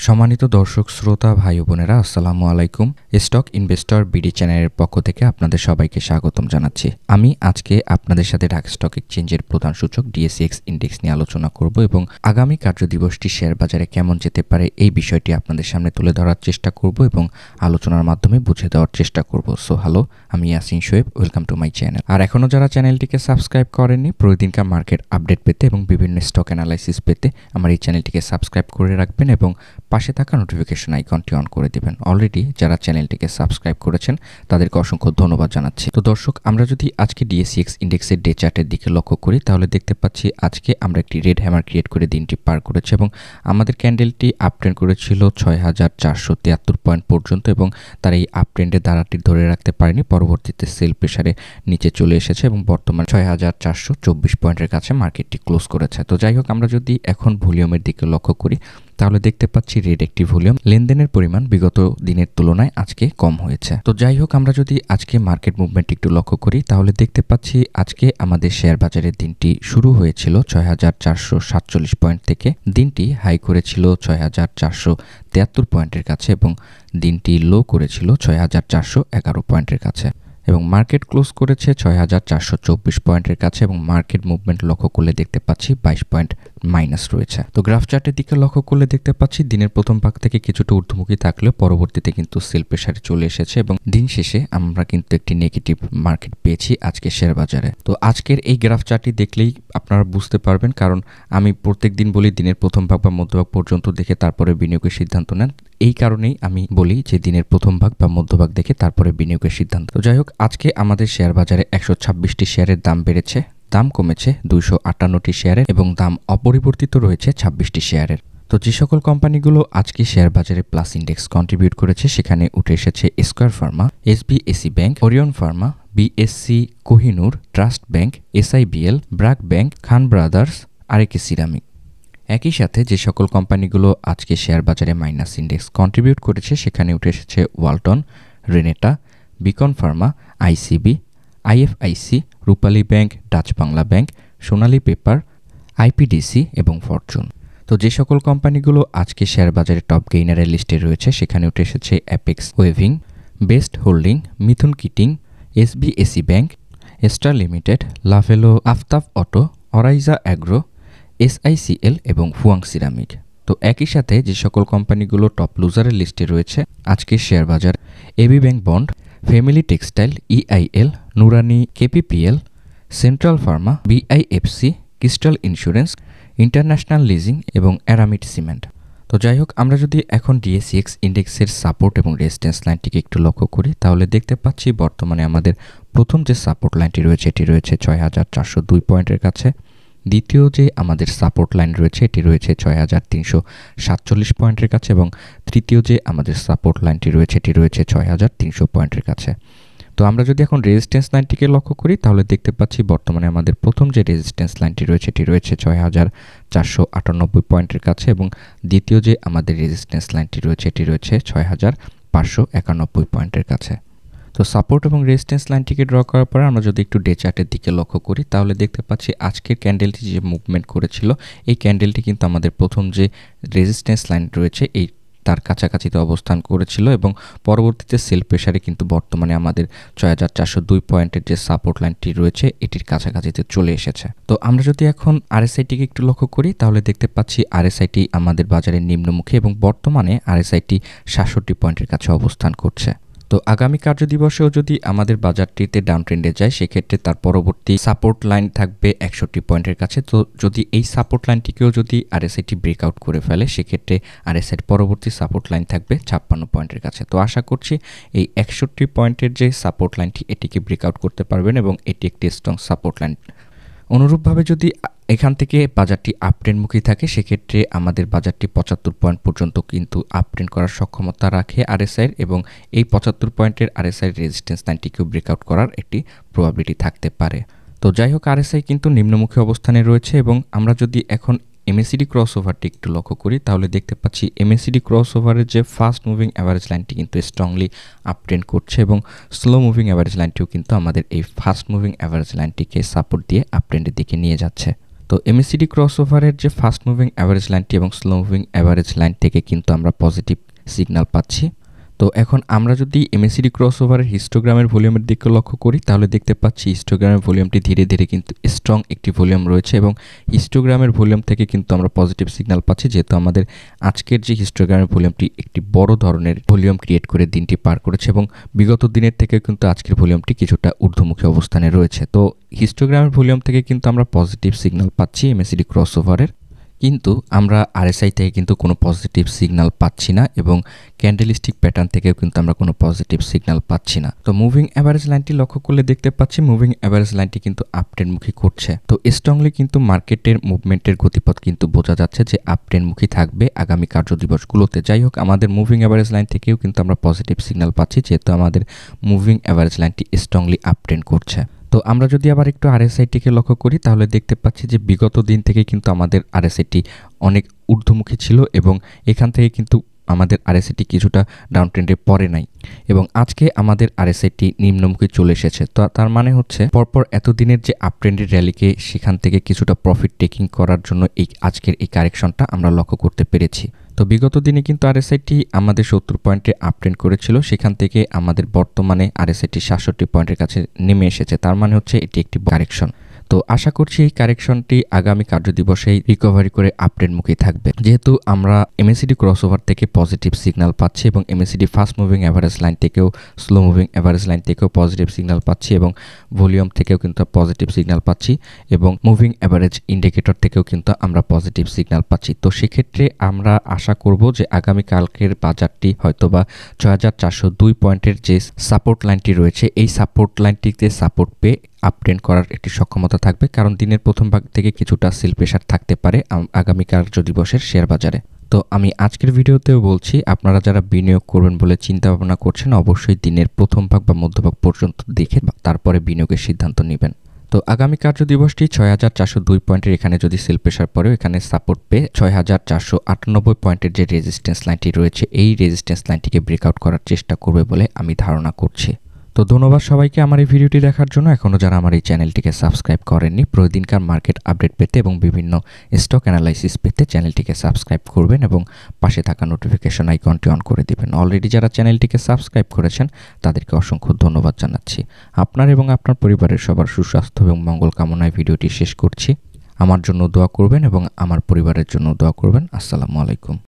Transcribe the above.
সম্মানিত দর্শক শ্রোতা ভাই ও বোনেরা, আসসালামু আলাইকুম। স্টক ইনভেস্টর বিডি চ্যানেলের পক্ষ থেকে আপনাদের সবাইকে স্বাগতম জানাচ্ছি। আমি আজকে আপনাদের সাথে ঢাকা স্টক এক্সচেঞ্জের প্রধান সূচক ডিএসইএক্স ইন্ডেক্স নিয়ে আলোচনা করব এবং আগামী কার্যদিবসটি শেয়ার বাজারে কেমন যেতে পারে এই বিষয়টি আপনাদের সামনে তুলে ধরার চেষ্টা করব এবং আলোচনার মাধ্যমে বুঝে দেওয়ার চেষ্টা করব। সো হ্যালো, আমি Yasin Shoaib, welcome to my channel. আর এখনও যারা চ্যানেলটিকে সাবস্ক্রাইব করেননি, প্রতিদিনকার মার্কেট আপডেট পেতে এবং বিভিন্ন স্টক অ্যানালাইসিস পেতে আমার এই চ্যানেলটিকে সাবস্ক্রাইব করে রাখবেন এবং পাশে থাকা নোটিফিকেশন আইকনটি অন করে দেবেন। অলরেডি যারা চ্যানেলটিকে সাবস্ক্রাইব করেছেন তাদেরকে অসংখ্য ধন্যবাদ জানাচ্ছি। তো দর্শক, আমরা যদি আজকে ডিএসইএক্স ইন্ডেক্সের ডে চার্টের দিকে লক্ষ্য করি তাহলে দেখতে পাচ্ছি আজকে আমরা একটি রেড হ্যামার ক্রিয়েট করে দিনটি পার করেছি এবং আমাদের ক্যান্ডেলটি আপ ট্রেন্ড করেছিল ৬,৪৭৩ পয়েন্ট পর্যন্ত এবং তার এই আপ ট্রেন্ডের ধারাটি ধরে রাখতে পারেনি। পরবর্তীতে সেল প্রেসারে নিচে চলে এসেছে এবং বর্তমানে ৬,৪২৪ পয়েন্টের কাছে মার্কেটটি ক্লোজ করেছে। তো যাই হোক, আমরা যদি এখন ভলিউমের দিকে লক্ষ্য করি তাহলে দেখতে পাচ্ছি রেড একটি ভলিউম, লেনদেনের পরিমাণ বিগত দিনের তুলনায় আজকে কম হয়েছে। তো যাই হোক, আমরা যদি আজকে মার্কেট মুভমেন্ট একটু লক্ষ্য করি তাহলে দেখতে পাচ্ছি আজকে আমাদের শেয়ার বাজারের দিনটি শুরু হয়েছিল ৬,৪৪৭ পয়েন্ট থেকে। দিনটি হাই করেছিল ৬,৪৭৩ পয়েন্টের কাছে এবং দিনটি লো করেছিল ৬,৪১১ পয়েন্টের কাছে এবং মার্কেট ক্লোজ করেছে ৬,৪২৪ পয়েন্টের কাছে এবং মার্কেট মুভমেন্ট লক্ষ্য করলে দেখতে পাচ্ছি ২২ পয়েন্ট মাইনাস রয়েছে। তো গ্রাফ চার্টের দিকে লক্ষ্য করলে দেখতে পাচ্ছি দিনের প্রথম ভাগ থেকে কিছুটা ঊর্ধ্বমুখী থাকলেও পরবর্তীতে কিন্তু সেল প্রেসারে চলে এসেছে এবং দিন শেষে আমরা কিন্তু একটি নেগেটিভ মার্কেট পেয়েছি আজকে শেয়ার বাজারে। তো আজকের এই গ্রাফ চার্টটি দেখলেই আপনারা বুঝতে পারবেন, কারণ আমি প্রত্যেক দিন বলি দিনের প্রথম ভাগ বা মধ্যভাগ পর্যন্ত দেখে তারপরে বিনিয়োগের সিদ্ধান্ত নেন। এই কারণেই আমি বলি যে দিনের প্রথম ভাগ বা মধ্যভাগ দেখে তারপরে বিনিয়োগের সিদ্ধান্ত। তো যাই হোক, আজকে আমাদের শেয়ার বাজারে ১২৬টি শেয়ারের দাম বেড়েছে, দাম কমেছে ২৫৮টি শেয়ারের এবং দাম অপরিবর্তিত রয়েছে ২৬টি শেয়ারের। তো যে সকল কোম্পানিগুলো আজকে শেয়ার বাজারে প্লাস ইন্ডেক্স কন্ট্রিবিউট করেছে সেখানে উঠে এসেছে square pharma, SBAC bank, Orion pharma, BSC, Kohinoor, trust bank, SIBL, BRAC bank, Khan brothers, RAK ceramic. একই সাথে যে সকল কোম্পানিগুলো আজকে শেয়ার বাজারে মাইনাস ইন্ডেক্স কন্ট্রিবিউট করেছে সেখানে উঠে এসেছে Walton, Renata, Beacon pharma, ICB, IFIC, Rupali bank, Dutch Bangla bank, Sonali paper, IPDC এবং ফরচুন। তো যে সকল কোম্পানিগুলো আজকে শেয়ার বাজারে টপ গেইনারের লিস্টে রয়েছে সেখানে উঠে এসেছে apex weaving, best holding, Mithun knitting, SBAC bank, star limited, Lovello, Aftab auto, Oryza agro, SICL এবং ফুয়াং সিরামিক। তো একই সাথে যে সকল কোম্পানিগুলো টপ লুজারের লিস্টে রয়েছে আজকে শেয়ার বাজার AB bank bond, family textile, EIL, Nurani, KPPL, central pharma, BIFC, crystal insurance, international leasing এবং অ্যারামিড সিমেন্ট। তো যাই হোক, আমরা যদি এখন ডিএসইএক্স ইন্ডেক্সের সাপোর্ট এবং রেজিস্ট্যান্স লাইনটিকে একটু লক্ষ্য করি তাহলে দেখতে পাচ্ছি বর্তমানে আমাদের প্রথম যে সাপোর্ট লাইনটি রয়েছে এটি রয়েছে ৬,৪০২ পয়েন্টের কাছে। দ্বিতীয় যে আমাদের সাপোর্ট লাইন রয়েছে এটি রয়েছে ৬,৩৪৭ পয়েন্টের কাছে এবং তৃতীয় যে আমাদের সাপোর্ট লাইনটি রয়েছে এটি রয়েছে ৬,৩০০ পয়েন্টের কাছে। তো আমরা যদি এখন রেজিস্ট্যান্স লাইনটিকে লক্ষ্য করি তাহলে দেখতে পাচ্ছি বর্তমানে আমাদের প্রথম যে রেজিস্ট্যান্স লাইনটি রয়েছে এটি রয়েছে ৬,৪৯৮ পয়েন্টের কাছে এবং দ্বিতীয় যে আমাদের রেজিস্ট্যান্স লাইনটি রয়েছে এটি রয়েছে ৬,৫৯১ পয়েন্টের কাছে। তো সাপোর্ট এবং রেজিস্ট্যান্স লাইনটিকে ড্র করার পরে আমরা যদি একটু ডে চার্টের দিকে লক্ষ্য করি তাহলে দেখতে পাচ্ছি আজকের ক্যান্ডেলটি যে মুভমেন্ট করেছিল এই ক্যান্ডেলটি কিন্তু আমাদের প্রথম যে রেজিস্ট্যান্স লাইন রয়েছে এই তার কাছাকাছিতে অবস্থান করেছিল এবং পরবর্তীতে সেল প্রেসারে কিন্তু বর্তমানে আমাদের ৬,৪০২ পয়েন্টের যে সাপোর্ট লাইনটি রয়েছে এটির কাছাকাছিতে চলে এসেছে। তো আমরা যদি এখন আরএসআইটিকে একটু লক্ষ্য করি তাহলে দেখতে পাচ্ছি আরএসআইটি আমাদের বাজারের নিম্নমুখী এবং বর্তমানে আরএসআইটি ৬৭ পয়েন্টের কাছে অবস্থান করছে। তো আগামী কার্যদিবসেও যদি আমাদের বাজারটিতে ডাউন ট্রেন্ডে যায় সেক্ষেত্রে তার পরবর্তী সাপোর্ট লাইন থাকবে ৬১ পয়েন্টের কাছে। তো যদি এই সাপোর্ট লাইনটিকেও যদি আরএসআইটি ব্রেকআউট করে ফেলে সেক্ষেত্রে আরএসআইটির পরবর্তী সাপোর্ট লাইন থাকবে ৫৬ পয়েন্টের কাছে। তো আশা করছি এই ৬১ পয়েন্টের যে সাপোর্ট লাইনটি এটিকে ব্রেকআউট করতে পারবেন এবং এটি একটি স্ট্রং সাপোর্ট লাইন। অনুরূপভাবে যদি এখান থেকে বাজারটি আপট্রেন্ডমুখী থাকে সেক্ষেত্রে আমাদের বাজারটি ৭৫ পয়েন্ট পর্যন্ত কিন্তু আপট্রেন্ড করার সক্ষমতা রাখে আরএসআইয়ের এবং এই ৭৫ পয়েন্টের আরএসআইয়ের রেজিস্ট্যান্স লাইনটিকেও ব্রেকআউট করার একটি প্রবাবিলিটি থাকতে পারে। তো যাই হোক, আরএসআই কিন্তু নিম্নমুখী অবস্থানে রয়েছে এবং আমরা যদি এখন এমএসিডি ক্রসওভারটি একটু লক্ষ্য করি তাহলে দেখতে পাচ্ছি এমএসিডি ক্রসওভারের যে ফাস্ট মুভিং অ্যাভারেজ লাইনটি কিন্তু স্ট্রংলি আপট্রেন্ড করছে এবং স্লো মুভিং অ্যাভারেজ লাইনটিও কিন্তু আমাদের এই ফাস্ট মুভিং অ্যাভারেজ লাইনটিকে সাপোর্ট দিয়ে আপট্রেন্ডের দিকে নিয়ে যাচ্ছে। তো MACD ক্রসওভারের যে ফাস্ট মুভিং অ্যাভারেজ লাইনটি এবং স্লো মুভিং অ্যাভারেজ লাইন থেকে কিন্তু আমরা পজিটিভ সিগন্যাল পাচ্ছি। তো এখন আমরা যদি MACD ক্রসওভারের হিস্টোগ্রামের ভলিউমের দিকে লক্ষ্য করি তাহলে দেখতে পাচ্ছি হিস্টোগ্রামের ভলিউমটি ধীরে ধীরে কিন্তু স্ট্রং একটি ভলিউম রয়েছে এবং হিস্টোগ্রামের ভলিউম থেকে কিন্তু আমরা পজিটিভ সিগন্যাল পাচ্ছি, যেহেতু আমাদের আজকের যে হিস্টোগ্রামের ভলিউমটি একটি বড় ধরনের ভলিউম ক্রিয়েট করে দিনটি পার করেছে এবং বিগত দিনের থেকে কিন্তু আজকের ভলিউমটি কিছুটা ঊর্ধ্বমুখী অবস্থানে রয়েছে। তো হিস্টোগ্রামের ভলিউম থেকে কিন্তু আমরা পজিটিভ সিগন্যাল পাচ্ছি MACD ক্রসওভারের, কিন্তু আমরা RSI থেকে কিন্তু কোনো পজিটিভ সিগন্যাল পাচ্ছি না এবং ক্যান্ডেলস্টিক প্যাটার্ন থেকেও কিন্তু আমরা কোনো পজিটিভ সিগন্যাল পাচ্ছি না। তো মুভিং অ্যাভারেজ লাইনটি লক্ষ্য করলে দেখতে পাচ্ছি মুভিং অ্যাভারেজ লাইনটি কিন্তু আপট্রেন্ডমুখী করছে। তো স্ট্রংলি কিন্তু মার্কেটের মুভমেন্টের গতিপথ কিন্তু বোঝা যাচ্ছে যে আপট্রেন্ডমুখী থাকবে আগামী কার্যদিবসগুলোতে। যাই হোক, আমাদের মুভিং অ্যাভারেজ লাইন থেকেও কিন্তু আমরা পজিটিভ সিগন্যাল পাচ্ছি, যেহেতু আমাদের মুভিং অ্যাভারেজ লাইনটি স্ট্রংলি আপট্রেন্ড করছে। তো আমরা যদি আবার একটু RSIটিকে লক্ষ্য করি তাহলে দেখতে পাচ্ছি যে বিগত দিন থেকে কিন্তু আমাদের RSIটি অনেক ঊর্ধ্বমুখী ছিল এবং এখান থেকে কিন্তু আমাদের RSIটি কিছুটা ডাউন ট্রেন্ডে পড়ে নাই এবং আজকে আমাদের RSIটি নিম্নমুখী চলে এসেছে। তো তার মানে হচ্ছে পরপর এতদিনের যে আপ ট্রেন্ডের র্যালিকে সেখান থেকে কিছুটা প্রফিট টেকিং করার জন্য আজকের এই কারেকশনটা আমরা লক্ষ্য করতে পেরেছি। তো বিগত দিনে কিন্তু RSIটি আমাদের 70 পয়েন্টে আপ ট্রেন্ড করেছিল, সেখান থেকে আমাদের বর্তমানে RSIটি 67 পয়েন্টের কাছে নেমে এসেছে। তার মানে হচ্ছে এটি একটি কারেকশন। তো আশা করছি এই কারেকশনটি আগামী কার্যদিবসেই রিকভারি করে আপট্রেন্ডমুখী থাকবে, যেহেতু আমরা MACD ক্রসওভার থেকে পজিটিভ সিগন্যাল পাচ্ছি এবং MACD fast moving average line থেকেও স্লো মুভিং অ্যাভারেজ লাইন থেকেও পজিটিভ সিগন্যাল পাচ্ছি এবং ভলিউম থেকেও কিন্তু পজিটিভ সিগন্যাল পাচ্ছি এবং মুভিং অ্যাভারেজ ইন্ডিকেটর থেকেও কিন্তু আমরা পজিটিভ সিগন্যাল পাচ্ছি। তো সেক্ষেত্রে আমরা আশা করব যে আগামীকালকের বাজারটি হয়তোবা 6402 পয়েন্টের যে সাপোর্ট লাইনটি রয়েছে এই সাপোর্ট লাইনটিতে সাপোর্ট পেয়ে আপট্রেন্ড করার একটি সক্ষমতা থাকবে, কারণ দিনের প্রথম ভাগ থেকে কিছুটা সেল প্রেশার থাকতে পারে আগামী কার্যদিবসের শেয়ার বাজারে। তো আমি আজকের ভিডিওতেও বলছি, আপনারা যারা বিনিয়োগ করবেন বলে চিন্তা ভাবনা করছেন অবশ্যই দিনের প্রথম ভাগ বা মধ্যভাগ পর্যন্ত দেখে তারপরে বিনিয়োগের সিদ্ধান্ত নেবেন। তো আগামী কার্যদিবসটি 6402 পয়েন্টের এখানে যদি সেল প্রেশার পড়েও এখানে সাপোর্ট পেয়ে 6498 পয়েন্টের যে রেজিস্ট্যান্স লাইনটি রয়েছে এই রেজিস্ট্যান্স লাইনটিকে ব্রেকআউট করার চেষ্টা করবে বলে আমি ধারণা করছি। তো ধন্যবাদ সবাইকে আমার এই ভিডিওটি দেখার জন্য। এখনও যারা আমার এই চ্যানেলটিকে সাবস্ক্রাইব করেননি, প্রতিদিনকার মার্কেট আপডেট পেতে এবং বিভিন্ন স্টক অ্যানালাইসিস পেতে চ্যানেলটিকে সাবস্ক্রাইব করবেন এবং পাশে থাকা নোটিফিকেশন আইকনটি অন করে দিবেন। অলরেডি যারা চ্যানেলটিকে সাবস্ক্রাইব করেছেন তাদেরকে অসংখ্য ধন্যবাদ জানাচ্ছি। আপনার এবং আপনার পরিবারের সবার সুস্বাস্থ্য এবং মঙ্গল কামনায় ভিডিওটি শেষ করছি। আমার জন্য দোয়া করবেন এবং আমার পরিবারের জন্য দোয়া করবেন। আসসালামু আলাইকুম।